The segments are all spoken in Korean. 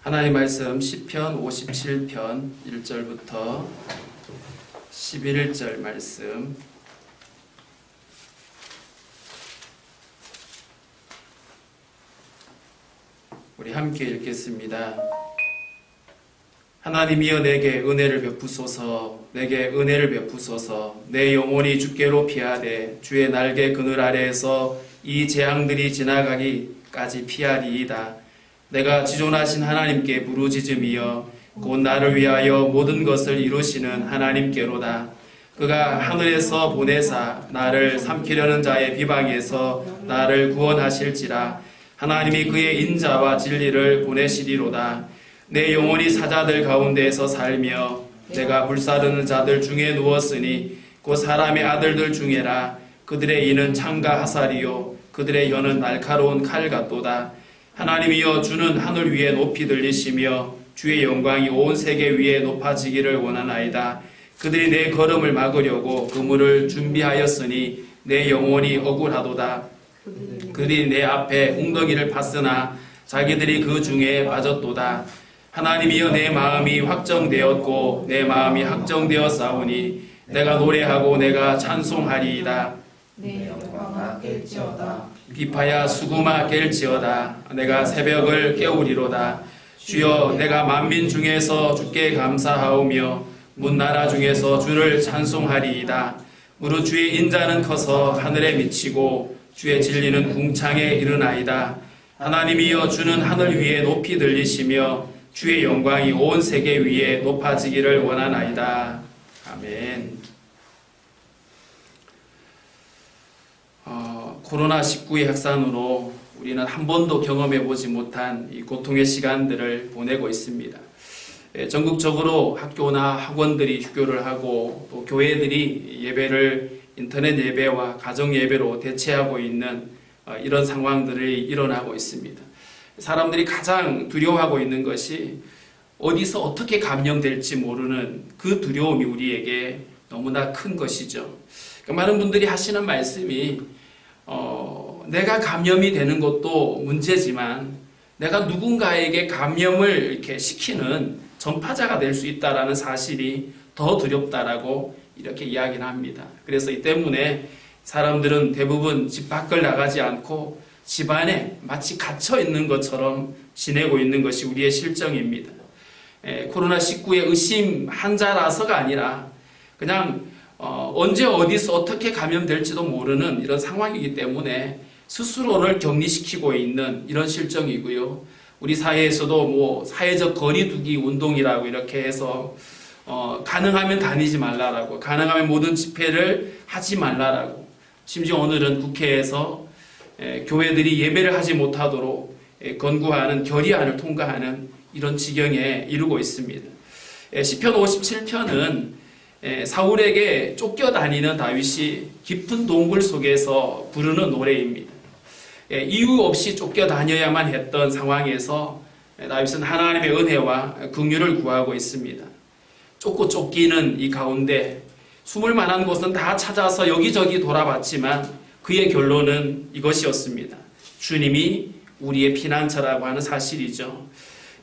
하나님 말씀 시편 57편 1절부터 11절 말씀 우리 함께 읽겠습니다. 하나님이여 내게 은혜를 베푸소서. 내게 은혜를 베푸소서. 내 영혼이 주께로 피하되 주의 날개 그늘 아래에서 이 재앙들이 지나가기까지 피하리이다. 내가 지존하신 하나님께 부르짖음이여 곧 나를 위하여 모든 것을 이루시는 하나님께로다. 그가 하늘에서 보내사 나를 삼키려는 자의 비방에서 나를 구원하실지라. 하나님이 그의 인자와 진리를 보내시리로다. 내 영혼이 사자들 가운데에서 살며 내가 불사르는 자들 중에 누웠으니 곧 사람의 아들들 중에라. 그들의 이는 창과 화살이요 그들의 혀는 날카로운 칼 같도다. 하나님이여 주는 하늘 위에 높이 들리시며 주의 영광이 온 세계 위에 높아지기를 원하나이다. 그들이 내 걸음을 막으려고 그물을 준비하였으니 내 영혼이 억울하도다. 그들이 내 앞에 웅덩이를 팠으나 자기들이 그 중에 빠졌도다. 하나님이여 내 마음이 확정되었고 내 마음이 확정되었사오니 내가 노래하고 내가 찬송하리이다. 내 영광아 깰지어다. 비파야 수구마 깰지어다. 내가 새벽을 깨우리로다. 주여 내가 만민 중에서 주께 감사하오며 문나라 중에서 주를 찬송하리이다. 무릇 주의 인자는 커서 하늘에 미치고 주의 진리는 궁창에 이르나이다. 하나님이여 주는 하늘 위에 높이 들리시며 주의 영광이 온 세계 위에 높아지기를 원하나이다. 아멘. 코로나19의 확산으로 우리는 한 번도 경험해보지 못한 이 고통의 시간들을 보내고 있습니다. 전국적으로 학교나 학원들이 휴교를 하고 또 교회들이 예배를 인터넷 예배와 가정 예배로 대체하고 있는 이런 상황들이 일어나고 있습니다. 사람들이 가장 두려워하고 있는 것이 어디서 어떻게 감염될지 모르는 그 두려움이 우리에게 너무나 큰 것이죠. 많은 분들이 하시는 말씀이 내가 감염이 되는 것도 문제지만 내가 누군가에게 감염을 이렇게 시키는 전파자가 될 수 있다라는 사실이 더 두렵다라고 이렇게 이야기를 합니다. 그래서 이 때문에 사람들은 대부분 집 밖을 나가지 않고 집 안에 마치 갇혀 있는 것처럼 지내고 있는 것이 우리의 실정입니다. 코로나19의 의심 환자라서가 아니라 그냥 언제 어디서 어떻게 감염될지도 모르는 이런 상황이기 때문에 스스로를 격리시키고 있는 이런 실정이고요. 우리 사회에서도 사회적 거리두기 운동이라고 이렇게 해서 가능하면 다니지 말라라고, 가능하면 모든 집회를 하지 말라라고, 심지어 오늘은 국회에서 교회들이 예배를 하지 못하도록 권고하는 결의안을 통과하는 이런 지경에 이르고 있습니다. 시편 57편은 사울에게 쫓겨다니는 다윗이 깊은 동굴 속에서 부르는 노래입니다. 이유 없이 쫓겨다녀야만 했던 상황에서 다윗은 하나님의 은혜와 긍휼을 구하고 있습니다. 쫓고 쫓기는 이 가운데 숨을 만한 곳은 다 찾아서 여기저기 돌아봤지만 그의 결론은 이것이었습니다. 주님이 우리의 피난처라고 하는 사실이죠.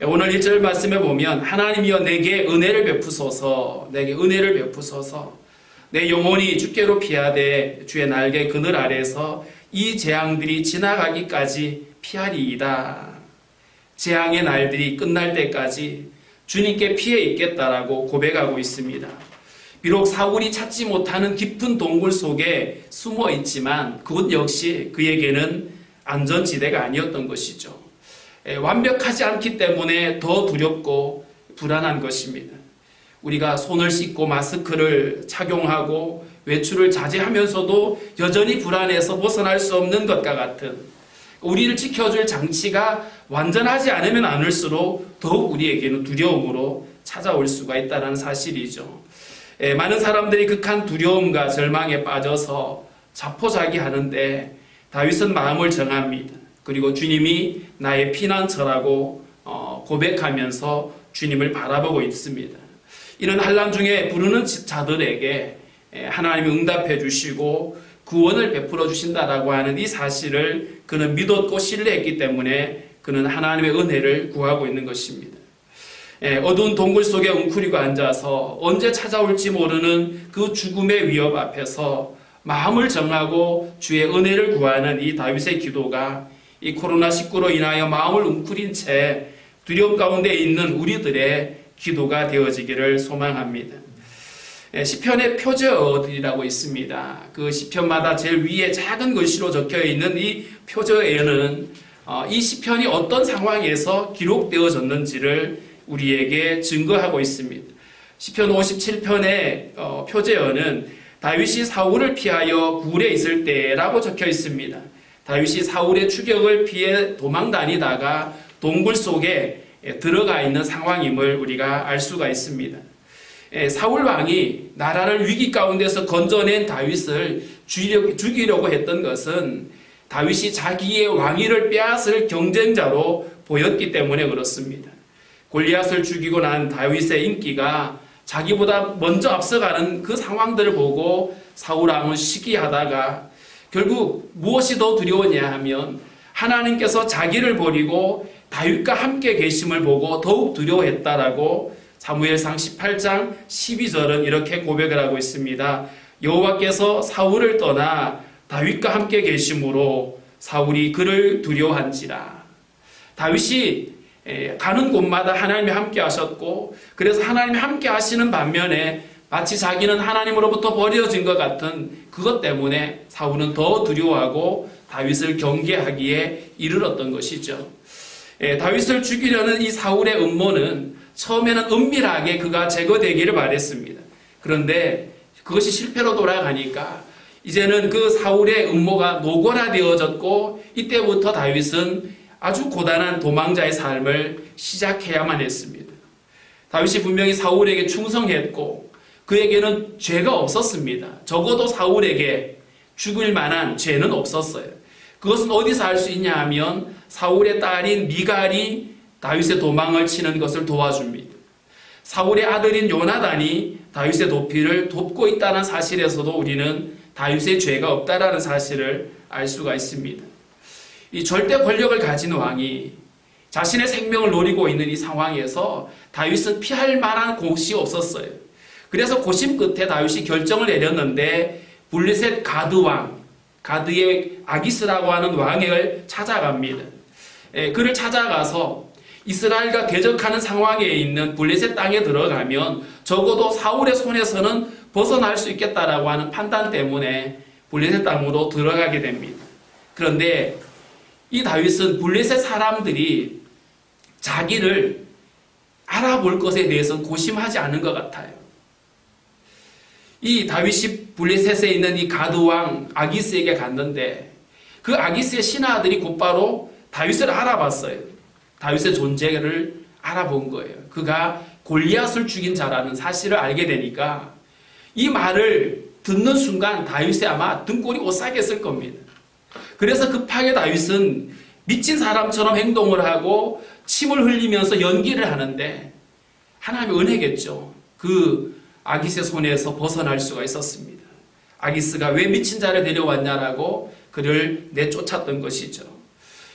오늘 1절 말씀에 보면 하나님이여 내게 은혜를 베푸소서. 내게 은혜를 베푸소서. 내 영혼이 주께로 피하되 주의 날개 그늘 아래서 이 재앙들이 지나가기까지 피하리이다. 재앙의 날들이 끝날 때까지 주님께 피해 있겠다라고 고백하고 있습니다. 비록 사울이 찾지 못하는 깊은 동굴 속에 숨어 있지만 그곳 역시 그에게는 안전지대가 아니었던 것이죠. 완벽하지 않기 때문에 더 두렵고 불안한 것입니다. 우리가 손을 씻고 마스크를 착용하고 외출을 자제하면서도 여전히 불안해서 벗어날 수 없는 것과 같은, 우리를 지켜줄 장치가 완전하지 않으면 않을수록 더욱 우리에게는 두려움으로 찾아올 수가 있다는 사실이죠. 많은 사람들이 극한 두려움과 절망에 빠져서 자포자기하는데 다윗은 마음을 정합니다. 그리고 주님이 나의 피난처라고 고백하면서 주님을 바라보고 있습니다. 이런 환난 중에 부르는 자들에게 하나님이 응답해 주시고 구원을 베풀어 주신다라고 하는 이 사실을 그는 믿었고 신뢰했기 때문에 그는 하나님의 은혜를 구하고 있는 것입니다. 어두운 동굴 속에 웅크리고 앉아서 언제 찾아올지 모르는 그 죽음의 위협 앞에서 마음을 정하고 주의 은혜를 구하는 이 다윗의 기도가 이 코로나19로 인하여 마음을 웅크린 채 두려움 가운데 있는 우리들의 기도가 되어지기를 소망합니다. 시편의 표제어들이라고 있습니다. 그 시편마다 제일 위에 작은 글씨로 적혀 있는 이 표제어에는 이 시편이 어떤 상황에서 기록되어졌는지를 우리에게 증거하고 있습니다. 시편 57편의 표제어는 다윗이 사울을 피하여 굴에 있을 때라고 적혀 있습니다. 다윗이 사울의 추격을 피해 도망 다니다가 동굴 속에 들어가 있는 상황임을 우리가 알 수가 있습니다. 사울 왕이 나라를 위기 가운데서 건져낸 다윗을 죽이려고 했던 것은 다윗이 자기의 왕위를 빼앗을 경쟁자로 보였기 때문에 그렇습니다. 골리앗을 죽이고 난 다윗의 인기가 자기보다 먼저 앞서가는 그 상황들을 보고 사울 왕은 시기하다가 결국 무엇이 더 두려웠냐 하면 하나님께서 자기를 버리고 다윗과 함께 계심을 보고 더욱 두려워했다라고 사무엘상 18장 12절은 이렇게 고백을 하고 있습니다. 여호와께서 사울을 떠나 다윗과 함께 계심으로 사울이 그를 두려워한지라. 다윗이 가는 곳마다 하나님이 함께 하셨고 그래서 하나님이 함께 하시는 반면에 마치 자기는 하나님으로부터 버려진 것 같은 그것 때문에 사울은 더 두려워하고 다윗을 경계하기에 이르렀던 것이죠. 다윗을 죽이려는 이 사울의 음모는 처음에는 은밀하게 그가 제거되기를 바랬습니다. 그런데 그것이 실패로 돌아가니까 이제는 그 사울의 음모가 노골화되어졌고 이때부터 다윗은 아주 고단한 도망자의 삶을 시작해야만 했습니다. 다윗이 분명히 사울에게 충성했고 그에게는 죄가 없었습니다. 적어도 사울에게 죽을 만한 죄는 없었어요. 그것은 어디서 알 수 있냐 하면 사울의 딸인 미갈이 다윗의 도망을 치는 것을 도와줍니다. 사울의 아들인 요나단이 다윗의 도피를 돕고 있다는 사실에서도 우리는 다윗의 죄가 없다라는 사실을 알 수가 있습니다. 이 절대 권력을 가진 왕이 자신의 생명을 노리고 있는 이 상황에서 다윗은 피할 만한 곳이 없었어요. 그래서 고심 끝에 다윗이 결정을 내렸는데 블레셋 가드의 아기스라고 하는 왕을 찾아갑니다. 그를 찾아가서 이스라엘과 대적하는 상황에 있는 블레셋 땅에 들어가면 적어도 사울의 손에서는 벗어날 수 있겠다라고 하는 판단 때문에 블레셋 땅으로 들어가게 됩니다. 그런데 이 다윗은 블레셋 사람들이 자기를 알아볼 것에 대해서는 고심하지 않은 것 같아요. 이 다윗이 블레셋에 있는 이 가드왕 아기스에게 갔는데 그 아기스의 신하들이 곧바로 다윗을 알아봤어요. 다윗의 존재를 알아본 거예요. 그가 골리앗을 죽인 자라는 사실을 알게 되니까 이 말을 듣는 순간 다윗이 아마 등골이 오싹했을 겁니다. 그래서 급하게 다윗은 미친 사람처럼 행동을 하고 침을 흘리면서 연기를 하는데 하나님의 은혜겠죠. 그 아기스의 손에서 벗어날 수가 있었습니다. 아기스가 왜 미친 자를 데려왔냐라고 그를 내쫓았던 것이죠.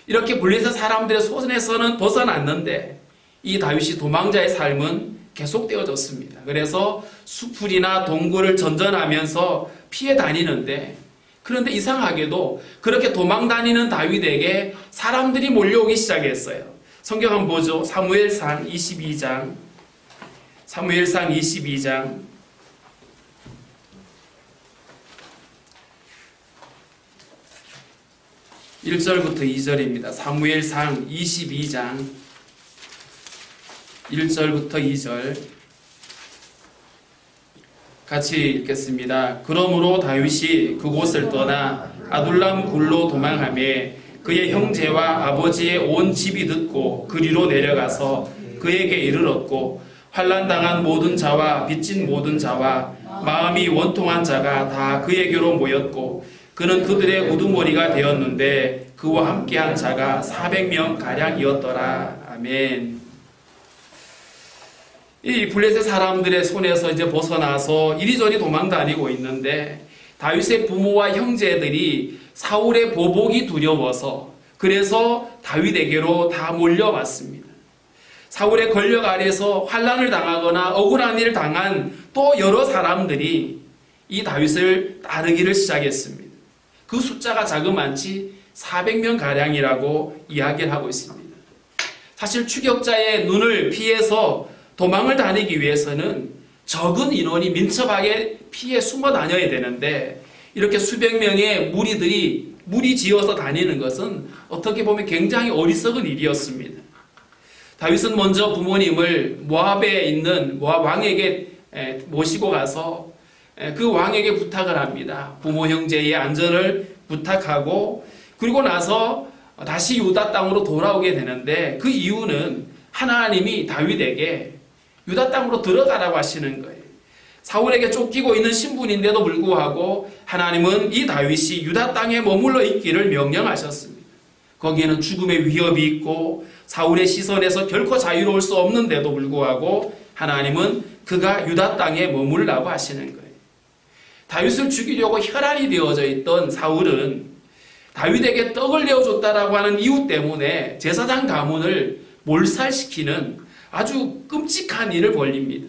이렇게 블레셋 사람들의 손에서는 벗어났는데 이 다윗이 도망자의 삶은 계속되어졌습니다. 그래서 수풀이나 동굴을 전전하면서 피해 다니는데 그런데 이상하게도 그렇게 도망 다니는 다윗에게 사람들이 몰려오기 시작했어요. 성경 한번 보죠. 사무엘상 22장 1절부터 2절입니다. 사무엘상 22장 1절부터 2절 같이 읽겠습니다. 그러므로 다윗이 그곳을 떠나 아둘람 굴로 도망하매 그의 형제와 아버지의 온 집이 듣고 그리로 내려가서 그에게 이르렀고 환난당한 모든 자와 빚진 모든 자와 마음이 원통한 자가 다 그에게로 모였고 그는 그들의 우두머리가 되었는데 그와 함께한 자가 400명 가량이었더라. 아멘. 이 블레셋 사람들의 손에서 이제 벗어나서 이리저리 도망 다니고 있는데 다윗의 부모와 형제들이 사울의 보복이 두려워서 그래서 다윗에게로 다 몰려왔습니다. 사울의 권력 아래서 환난을 당하거나 억울한 일을 당한 또 여러 사람들이 이 다윗을 따르기를 시작했습니다. 그 숫자가 자그마치 400명 가량이라고 이야기를 하고 있습니다. 사실 추격자의 눈을 피해서 도망을 다니기 위해서는 적은 인원이 민첩하게 피해 숨어 다녀야 되는데 이렇게 수백 명의 무리 지어서 다니는 것은 어떻게 보면 굉장히 어리석은 일이었습니다. 다윗은 먼저 부모님을 모압에 있는 모압 왕에게 모시고 가서 그 왕에게 부탁을 합니다. 부모 형제의 안전을 부탁하고 그리고 나서 다시 유다 땅으로 돌아오게 되는데 그 이유는 하나님이 다윗에게 유다 땅으로 들어가라고 하시는 거예요. 사울에게 쫓기고 있는 신분인데도 불구하고 하나님은 이 다윗이 유다 땅에 머물러 있기를 명령하셨습니다. 거기에는 죽음의 위협이 있고 사울의 시선에서 결코 자유로울 수 없는데도 불구하고 하나님은 그가 유다 땅에 머물라고 하시는 거예요. 다윗을 죽이려고 혈안이 되어져 있던 사울은 다윗에게 떡을 내어줬다라고 하는 이유 때문에 제사장 가문을 몰살시키는 아주 끔찍한 일을 벌립니다.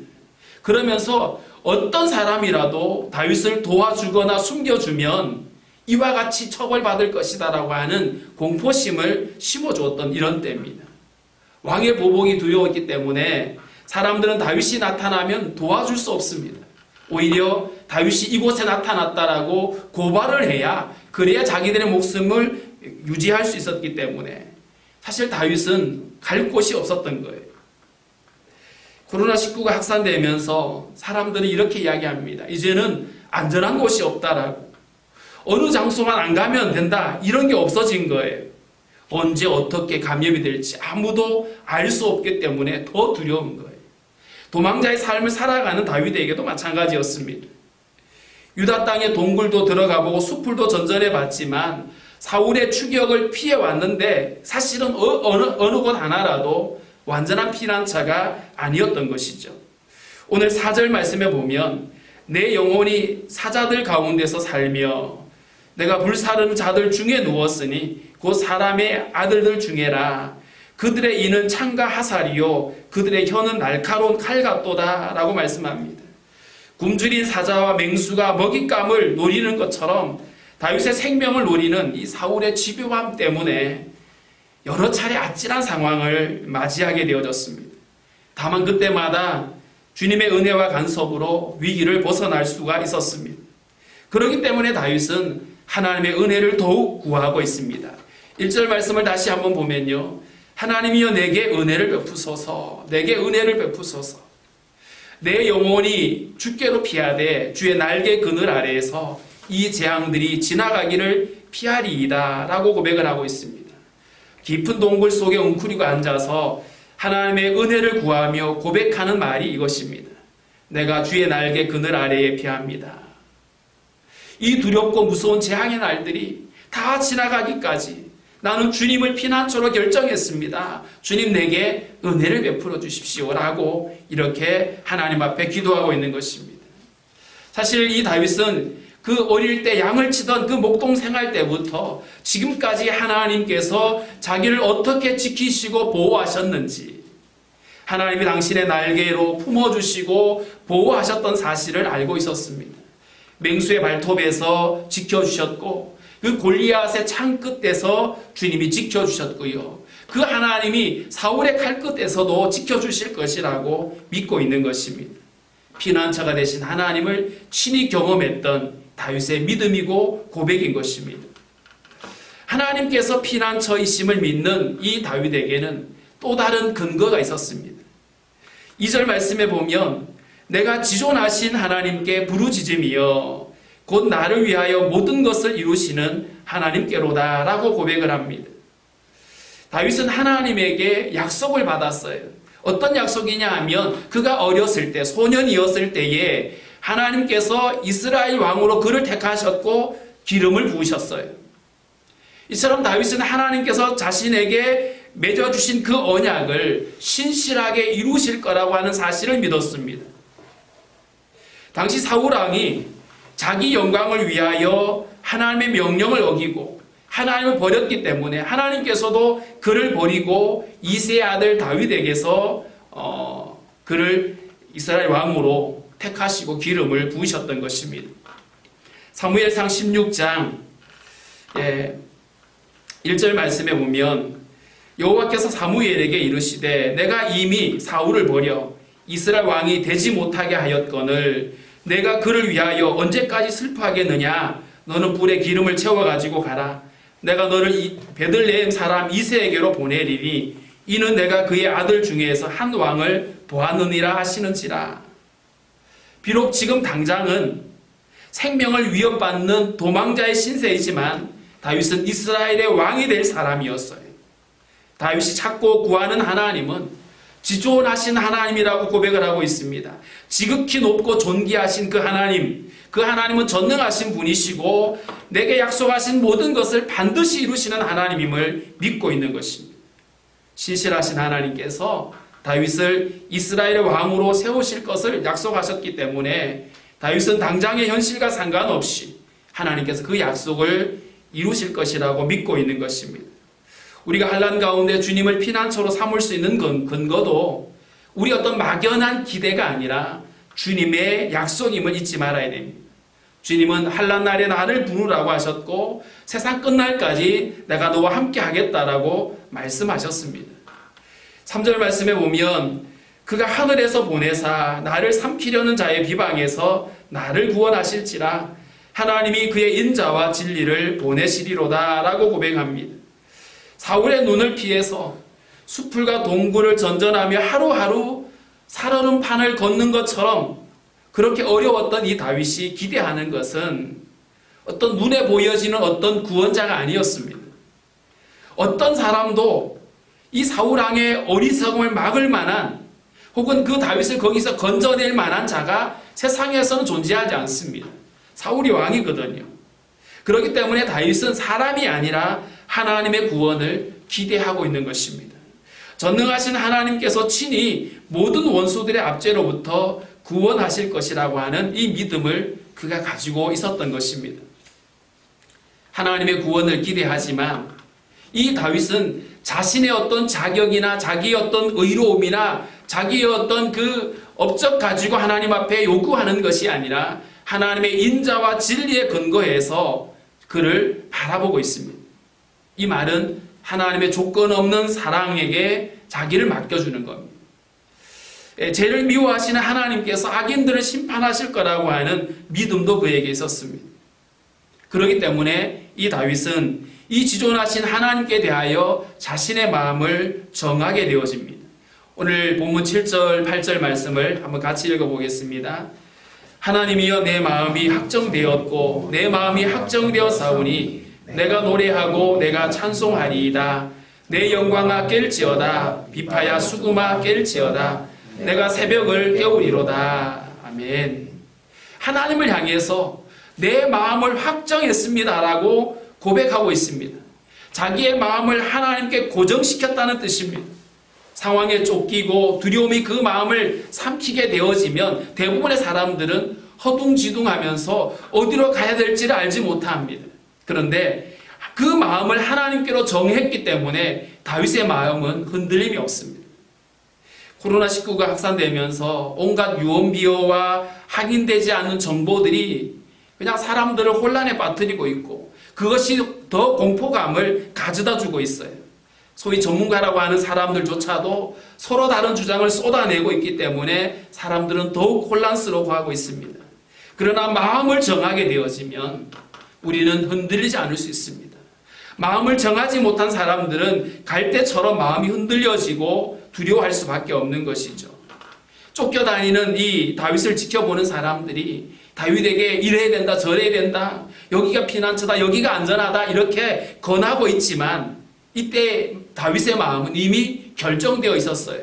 그러면서 어떤 사람이라도 다윗을 도와주거나 숨겨주면 이와 같이 처벌받을 것이다라고 하는 공포심을 심어주었던 이런 때입니다. 왕의 보복이 두려웠기 때문에 사람들은 다윗이 나타나면 도와줄 수 없습니다. 오히려 다윗이 이곳에 나타났다라고 고발을 해야 그래야 자기들의 목숨을 유지할 수 있었기 때문에 사실 다윗은 갈 곳이 없었던 거예요. 코로나19가 확산되면서 사람들이 이렇게 이야기합니다. 이제는 안전한 곳이 없다라고. 어느 장소만 안 가면 된다. 이런 게 없어진 거예요. 언제 어떻게 감염이 될지 아무도 알 수 없기 때문에 더 두려운 거예요. 도망자의 삶을 살아가는 다윗에게도 마찬가지였습니다. 유다 땅에 동굴도 들어가보고 수풀도 전전해 봤지만 사울의 추격을 피해 왔는데 사실은 어느 곳 하나라도 완전한 피난처가 아니었던 것이죠. 오늘 4절 말씀에 보면 내 영혼이 사자들 가운데서 살며 내가 불사르는 자들 중에 누웠으니 곧 사람의 아들들 중에라. 그들의 이는 창과 하살이요 그들의 혀는 날카로운 칼 같도다 라고 말씀합니다. 굶주린 사자와 맹수가 먹잇감을 노리는 것처럼 다윗의 생명을 노리는 이 사울의 집요함 때문에 여러 차례 아찔한 상황을 맞이하게 되어졌습니다. 다만 그때마다 주님의 은혜와 간섭으로 위기를 벗어날 수가 있었습니다. 그렇기 때문에 다윗은 하나님의 은혜를 더욱 구하고 있습니다. 1절 말씀을 다시 한번 보면요. 하나님이여 내게 은혜를 베푸소서. 내게 은혜를 베푸소서. 내 영혼이 주께로 피하되 주의 날개 그늘 아래에서 이 재앙들이 지나가기를 피하리이다 라고 고백을 하고 있습니다. 깊은 동굴 속에 웅크리고 앉아서 하나님의 은혜를 구하며 고백하는 말이 이것입니다. 내가 주의 날개 그늘 아래에 피합니다. 이 두렵고 무서운 재앙의 날들이 다 지나가기까지 나는 주님을 피난처로 결정했습니다. 주님 내게 은혜를 베풀어 주십시오 라고 이렇게 하나님 앞에 기도하고 있는 것입니다. 사실 이 다윗은 그 어릴 때 양을 치던 그 목동 생활 때부터 지금까지 하나님께서 자기를 어떻게 지키시고 보호하셨는지 하나님이 당신의 날개로 품어주시고 보호하셨던 사실을 알고 있었습니다. 맹수의 발톱에서 지켜주셨고 그 골리앗의 창 끝에서 주님이 지켜주셨고요. 그 하나님이 사울의 칼 끝에서도 지켜주실 것이라고 믿고 있는 것입니다. 피난처가 되신 하나님을 친히 경험했던 다윗의 믿음이고 고백인 것입니다. 하나님께서 피난처이심을 믿는 이 다윗에게는 또 다른 근거가 있었습니다. 2절 말씀에 보면 내가 지존하신 하나님께 부르짖음이여 곧 나를 위하여 모든 것을 이루시는 하나님께로다 라고 고백을 합니다. 다윗은 하나님에게 약속을 받았어요. 어떤 약속이냐 하면 그가 어렸을 때 소년이었을 때에 하나님께서 이스라엘 왕으로 그를 택하셨고 기름을 부으셨어요. 이처럼 다윗은 하나님께서 자신에게 맺어주신 그 언약을 신실하게 이루실 거라고 하는 사실을 믿었습니다. 당시 사울왕이 자기 영광을 위하여 하나님의 명령을 어기고 하나님을 버렸기 때문에 하나님께서도 그를 버리고 이새의 아들 다윗에게서 그를 이스라엘 왕으로 택하시고 기름을 부으셨던 것입니다. 사무엘상 16장 1절 말씀에 보면 여호와께서 사무엘에게 이르시되 내가 이미 사울을 버려 이스라엘 왕이 되지 못하게 하였거늘 내가 그를 위하여 언제까지 슬퍼하겠느냐. 너는 불에 기름을 채워가지고 가라. 내가 너를 베들레헴 사람 이새에게로 보내리니 이는 내가 그의 아들 중에서 한 왕을 보았느니라 하시는지라. 비록 지금 당장은 생명을 위협받는 도망자의 신세이지만 다윗은 이스라엘의 왕이 될 사람이었어요. 다윗이 찾고 구하는 하나님은 지존하신 하나님이라고 고백을 하고 있습니다. 지극히 높고 존귀하신 그 하나님은 전능하신 분이시고 내게 약속하신 모든 것을 반드시 이루시는 하나님임을 믿고 있는 것입니다. 신실하신 하나님께서 다윗을 이스라엘의 왕으로 세우실 것을 약속하셨기 때문에 다윗은 당장의 현실과 상관없이 하나님께서 그 약속을 이루실 것이라고 믿고 있는 것입니다. 우리가 환난 가운데 주님을 피난처로 삼을 수 있는 근거도 우리 어떤 막연한 기대가 아니라 주님의 약속임을 잊지 말아야 됩니다. 주님은 환난 날에 나를 부르라고 하셨고 세상 끝날까지 내가 너와 함께 하겠다라고 말씀하셨습니다. 3절 말씀에 보면 그가 하늘에서 보내사 나를 삼키려는 자의 비방에서 나를 구원하실지라 하나님이 그의 인자와 진리를 보내시리로다 라고 고백합니다. 사울의 눈을 피해서 수풀과 동굴을 전전하며 하루하루 살얼음 판을 걷는 것처럼 그렇게 어려웠던 이 다윗이 기대하는 것은 어떤 눈에 보여지는 어떤 구원자가 아니었습니다. 어떤 사람도 이 사울왕의 어리석음을 막을 만한 혹은 그 다윗을 거기서 건져낼 만한 자가 세상에서는 존재하지 않습니다. 사울이 왕이거든요. 그렇기 때문에 다윗은 사람이 아니라 하나님의 구원을 기대하고 있는 것입니다. 전능하신 하나님께서 친히 모든 원수들의 압제로부터 구원하실 것이라고 하는 이 믿음을 그가 가지고 있었던 것입니다. 하나님의 구원을 기대하지만 이 다윗은 자신의 어떤 자격이나 자기의 어떤 의로움이나 자기의 어떤 그 업적 가지고 하나님 앞에 요구하는 것이 아니라 하나님의 인자와 진리에 근거해서 그를 바라보고 있습니다. 이 말은 하나님의 조건 없는 사랑에게 자기를 맡겨주는 겁니다. 죄를 미워하시는 하나님께서 악인들을 심판하실 거라고 하는 믿음도 그에게 있었습니다. 그렇기 때문에 이 다윗은 이 지존하신 하나님께 대하여 자신의 마음을 정하게 되어집니다. 오늘 본문 7절, 8절 말씀을 한번 같이 읽어보겠습니다. 하나님이여 내 마음이 확정되었고 내 마음이 확정되었사오니 내가 노래하고 내가 찬송하리이다. 내 영광아 깰지어다. 비파야 수금아 깰지어다. 내가 새벽을 깨우리로다. 아멘. 하나님을 향해서 내 마음을 확정했습니다라고 고백하고 있습니다. 자기의 마음을 하나님께 고정시켰다는 뜻입니다. 상황에 쫓기고 두려움이 그 마음을 삼키게 되어지면 대부분의 사람들은 허둥지둥하면서 어디로 가야 될지를 알지 못합니다. 그런데 그 마음을 하나님께로 정했기 때문에 다윗의 마음은 흔들림이 없습니다. 코로나19가 확산되면서 온갖 유언비어와 확인되지 않는 정보들이 그냥 사람들을 혼란에 빠뜨리고 있고 그것이 더 공포감을 가져다 주고 있어요. 소위 전문가라고 하는 사람들조차도 서로 다른 주장을 쏟아내고 있기 때문에 사람들은 더욱 혼란스러워하고 있습니다. 그러나 마음을 정하게 되어지면 우리는 흔들리지 않을 수 있습니다. 마음을 정하지 못한 사람들은 갈대처럼 마음이 흔들려지고 두려워할 수밖에 없는 것이죠. 쫓겨다니는 이 다윗을 지켜보는 사람들이 다윗에게 이래야 된다 저래야 된다 여기가 피난처다 여기가 안전하다 이렇게 권하고 있지만 이때 다윗의 마음은 이미 결정되어 있었어요.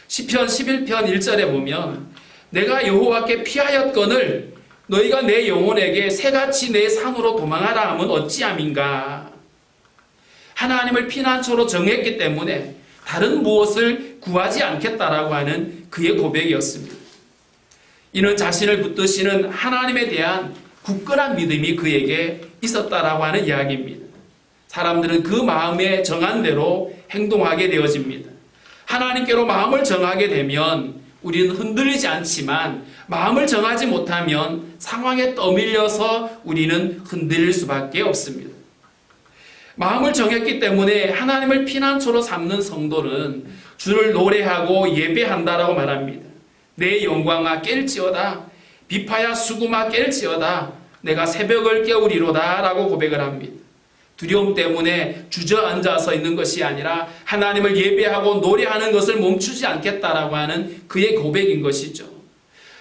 시편 11편 1절에 보면 내가 여호와께 피하였거늘 너희가 내 영혼에게 새같이 내 산으로 도망하라 하면 어찌함인가. 하나님을 피난처로 정했기 때문에 다른 무엇을 구하지 않겠다라고 하는 그의 고백이었습니다. 이는 자신을 붙드시는 하나님에 대한 굳건한 믿음이 그에게 있었다라고 하는 이야기입니다. 사람들은 그 마음에 정한 대로 행동하게 되어집니다. 하나님께로 마음을 정하게 되면 우리는 흔들리지 않지만 마음을 정하지 못하면 상황에 떠밀려서 우리는 흔들릴 수밖에 없습니다. 마음을 정했기 때문에 하나님을 피난처로 삼는 성도는 주를 노래하고 예배한다라고 말합니다. 내 영광아 깰지어다, 비파야 수구마 깰지어다, 내가 새벽을 깨우리로다 라고 고백을 합니다. 두려움 때문에 주저앉아서 있는 것이 아니라 하나님을 예배하고 노래하는 것을 멈추지 않겠다라고 하는 그의 고백인 것이죠.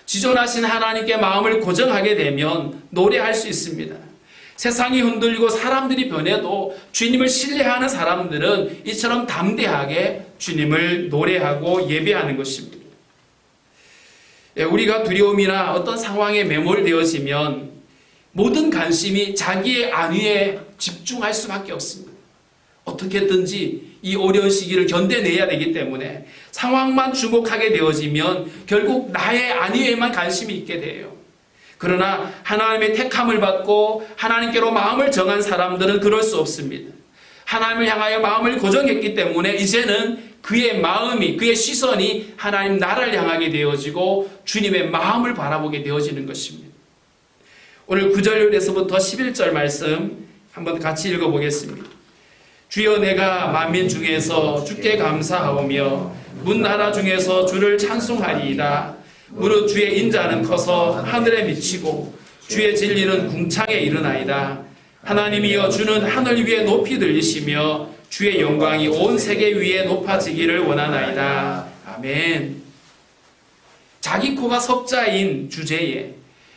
지존하신 하나님께 마음을 고정하게 되면 노래할 수 있습니다. 세상이 흔들리고 사람들이 변해도 주님을 신뢰하는 사람들은 이처럼 담대하게 주님을 노래하고 예배하는 것입니다. 우리가 두려움이나 어떤 상황에 매몰되어지면 모든 관심이 자기의 안위에 집중할 수밖에 없습니다. 어떻게든지 이 어려운 시기를 견뎌내야 되기 때문에 상황만 주목하게 되어지면 결국 나의 안위에만 관심이 있게 돼요. 그러나 하나님의 택함을 받고 하나님께로 마음을 정한 사람들은 그럴 수 없습니다. 하나님을 향하여 마음을 고정했기 때문에 이제는 그의 마음이, 그의 시선이 하나님 나라를 향하게 되어지고 주님의 마음을 바라보게 되어지는 것입니다. 오늘 9절에서부터 11절 말씀 한번 같이 읽어보겠습니다. 주여 내가 만민 중에서 주께 감사하오며 문나라 중에서 주를 찬송하리이다. 무릇 주의 인자는 커서 하늘에 미치고 주의 진리는 궁창에 이르나이다. 하나님이여 주는 하늘 위에 높이 들리시며 주의 영광이 온 세계 위에 높아지기를 원하나이다. 아멘. 자기 코가 석자인 주제에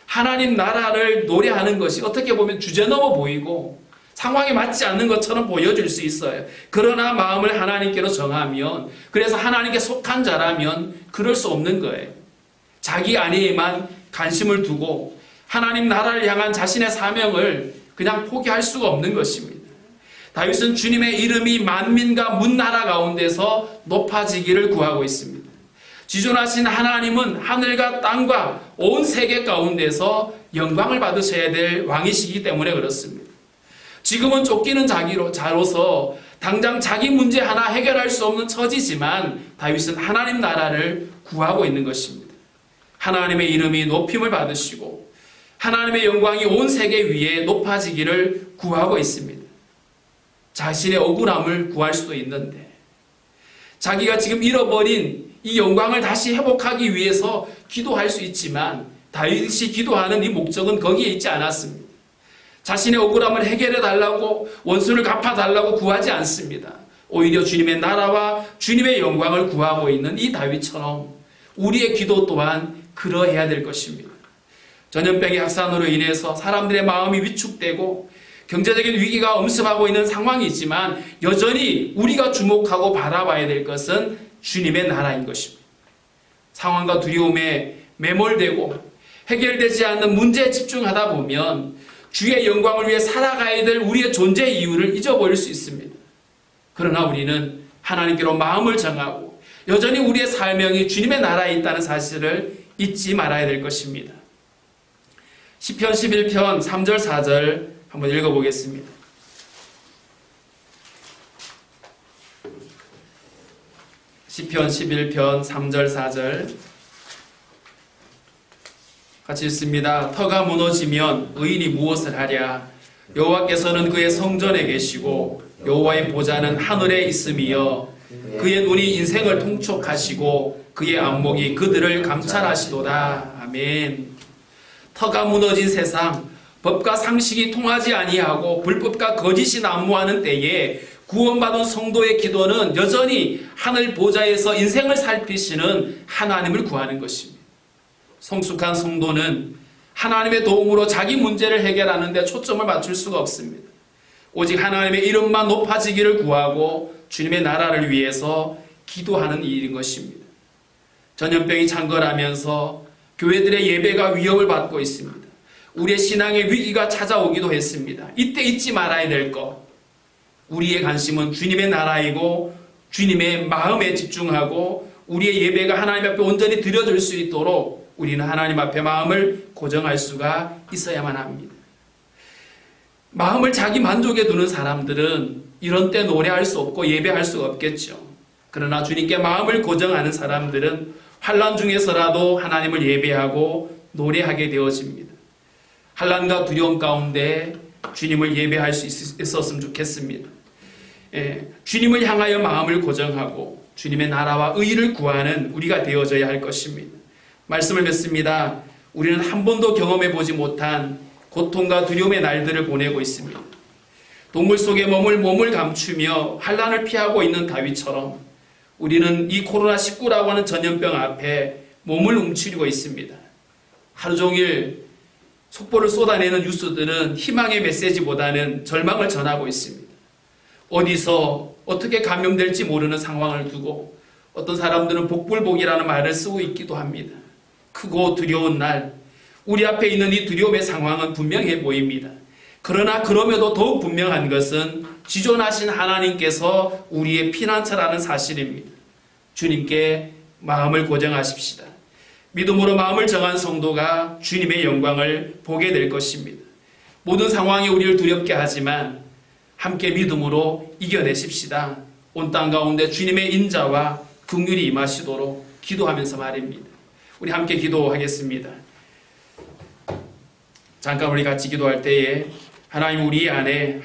하나님 나라를 노래하는 것이 어떻게 보면 주제넘어 보이고 상황에 맞지 않는 것처럼 보여질 수 있어요. 그러나 마음을 하나님께로 정하면, 그래서 하나님께 속한 자라면 그럴 수 없는 거예요. 자기 안에만 관심을 두고 하나님 나라를 향한 자신의 사명을 그냥 포기할 수가 없는 것입니다. 다윗은 주님의 이름이 만민과 문나라 가운데서 높아지기를 구하고 있습니다. 지존하신 하나님은 하늘과 땅과 온 세계 가운데서 영광을 받으셔야 될 왕이시기 때문에 그렇습니다. 지금은 쫓기는 자로서 당장 자기 문제 하나 해결할 수 없는 처지지만 다윗은 하나님 나라를 구하고 있는 것입니다. 하나님의 이름이 높임을 받으시고 하나님의 영광이 온 세계 위에 높아지기를 구하고 있습니다. 자신의 억울함을 구할 수도 있는데 자기가 지금 잃어버린 이 영광을 다시 회복하기 위해서 기도할 수 있지만 다윗이 기도하는 이 목적은 거기에 있지 않았습니다. 자신의 억울함을 해결해 달라고 원수를 갚아달라고 구하지 않습니다. 오히려 주님의 나라와 주님의 영광을 구하고 있는 이 다윗처럼 우리의 기도 또한 그러해야 될 것입니다. 전염병의 확산으로 인해서 사람들의 마음이 위축되고 경제적인 위기가 엄습하고 있는 상황이지만 여전히 우리가 주목하고 바라봐야 될 것은 주님의 나라인 것입니다. 상황과 두려움에 매몰되고 해결되지 않는 문제에 집중하다 보면 주의 영광을 위해 살아가야 될 우리의 존재 이유를 잊어버릴 수 있습니다. 그러나 우리는 하나님께로 마음을 정하고 여전히 우리의 사명이 주님의 나라에 있다는 사실을 잊지 말아야 될 것입니다. 시편 11편 3절 4절 한번 읽어보겠습니다. 시편 11편 3절 4절 같이 읽습니다. 터가 무너지면 의인이 무엇을 하랴? 여호와께서는 그의 성전에 계시고 여호와의 보좌는 하늘에 있음이여. 그의 눈이 인생을 통촉하시고 그의 안목이 그들을 감찰하시도다. 아멘. 터가 무너진 세상, 법과 상식이 통하지 아니하고 불법과 거짓이 난무하는 때에 구원받은 성도의 기도는 여전히 하늘 보좌에서 인생을 살피시는 하나님을 구하는 것입니다. 성숙한 성도는 하나님의 도움으로 자기 문제를 해결하는 데 초점을 맞출 수가 없습니다. 오직 하나님의 이름만 높아지기를 구하고 주님의 나라를 위해서 기도하는 일인 것입니다. 전염병이 창궐하면서 교회들의 예배가 위협을 받고 있습니다. 우리의 신앙의 위기가 찾아오기도 했습니다. 이때 잊지 말아야 될 것, 우리의 관심은 주님의 나라이고 주님의 마음에 집중하고 우리의 예배가 하나님 앞에 온전히 드려질 수 있도록 우리는 하나님 앞에 마음을 고정할 수가 있어야만 합니다. 마음을 자기 만족에 두는 사람들은 이런 때 노래할 수 없고 예배할 수가 없겠죠. 그러나 주님께 마음을 고정하는 사람들은 환난 중에서라도 하나님을 예배하고 노래하게 되어집니다. 환난과 두려움 가운데 주님을 예배할 수 있었으면 좋겠습니다. 주님을 향하여 마음을 고정하고 주님의 나라와 의를 구하는 우리가 되어져야 할 것입니다. 말씀을 맺습니다. 우리는 한 번도 경험해 보지 못한 고통과 두려움의 날들을 보내고 있습니다. 동굴 속에 몸을 감추며 환난을 피하고 있는 다윗처럼 우리는 이 코로나19라고 하는 전염병 앞에 몸을 움츠리고 있습니다. 하루 종일 속보를 쏟아내는 뉴스들은 희망의 메시지보다는 절망을 전하고 있습니다. 어디서 어떻게 감염될지 모르는 상황을 두고 어떤 사람들은 복불복이라는 말을 쓰고 있기도 합니다. 크고 두려운 날, 우리 앞에 있는 이 두려움의 상황은 분명해 보입니다. 그러나 그럼에도 더욱 분명한 것은 지존하신 하나님께서 우리의 피난처라는 사실입니다. 주님께 마음을 고정하십시다. 믿음으로 마음을 정한 성도가 주님의 영광을 보게 될 것입니다. 모든 상황이 우리를 두렵게 하지만 함께 믿음으로 이겨내십시다. 온 땅 가운데 주님의 인자와 긍휼이 임하시도록 기도하면서 말입니다. 우리 함께 기도하겠습니다. 잠깐 우리 같이 기도할 때에 하나님 우리 안에